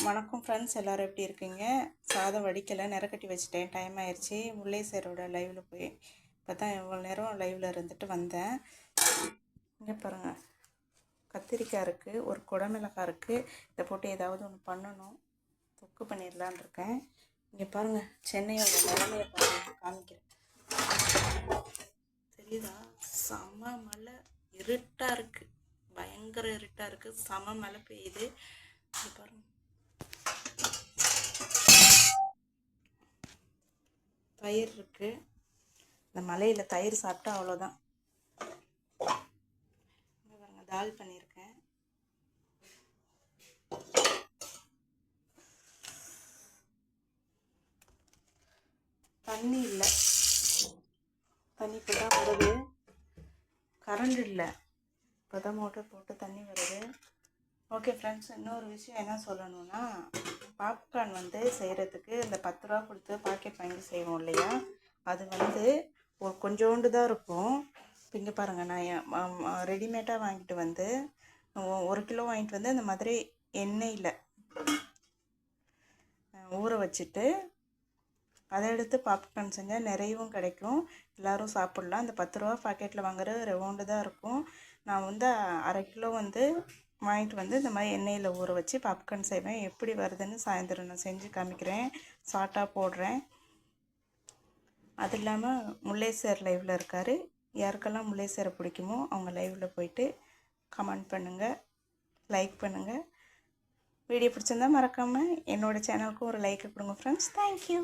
வணக்கம் ஃப்ரெண்ட்ஸ், எல்லோரும் எப்படி இருக்கீங்க? சாதம் வடிக்கலை, நிறக்கட்டி வச்சுட்டேன். டைம் ஆயிடுச்சு. முல்லை சாரோட லைவில் போய் இப்போ தான் எவ்வளோ நேரம் லைவில் இருந்துட்டு வந்தேன். இங்கே பாருங்கள், கத்திரிக்காய் இருக்குது, ஒரு குடமிளகாய் இருக்குது. இதை போட்டு ஏதாவது ஒன்று பண்ணணும், தொக்கு பண்ணிடலான் இருக்கேன். இங்கே பாருங்கள், சென்னையோட நிலைமையை காமிக்கிறேன். தெரியுதா? செம மழை, இருட்டாக இருக்குது, பயங்கர இருட்டாக இருக்குது, செம மழை பெய்யுது. இங்கே பாருங்கள், தயிர் இருக்குது. இந்த மலையில் தயிர் சாப்பிட்டா அவ்வளோதான். பாருங்கள், தால் பண்ணியிருக்கேன். தண்ணி இல்லை, தண்ணி இப்போ தான் வருது. கரண்ட் இல்லை, இப்போ தான் மோட்டர் போட்டு தண்ணி வருது. ஓகே ஃப்ரெண்ட்ஸ், இன்னொரு விஷயம் என்ன சொல்லணும்னா, பாப்கார்ன் செய்கிறதுக்கு இந்த 10 ரூபா கொடுத்து பாக்கெட் வாங்கி செய்வோம் இல்லையா, அது ஒரு கொஞ்சோண்டு தான் இருக்கும். இப்போ இங்கே பாருங்கள், நான் ரெடிமேடாக வாங்கிட்டு 1 கிலோ வாங்கிட்டு இந்த மாதிரி எண்ணெயில் ஊற வச்சுட்டு அதை எடுத்து பாப்கார்ன் செஞ்சால் நிறையவும் கிடைக்கும், எல்லோரும் சாப்பிட்லாம். இந்த 10 ரூபா பாக்கெட்டில் வாங்குற ரவுண்டு தான் இருக்கும். நான் 1/2 கிலோ வாங்கிட்டு இந்த மாதிரி எண்ணெயில் ஊற வச்சு பாப்கார்ன் செய்வேன். எப்படி வருதுன்னு சாயந்தரம் நான் செஞ்சு காமிக்கிறேன், ஷார்ட்டாக போடுறேன். அது இல்லாமல் முல்லை சார் லைவில் இருக்கார். யாருக்கெல்லாம் முல்லை சாரை பிடிக்குமோ அவங்க லைவில் போயிட்டு கமெண்ட் பண்ணுங்கள், லைக் பண்ணுங்கள். வீடியோ பிடிச்சிருந்தா மறக்காமல் என்னோடய சேனலுக்கும் ஒரு லைக் கொடுங்க ஃப்ரெண்ட்ஸ். தேங்க்யூ.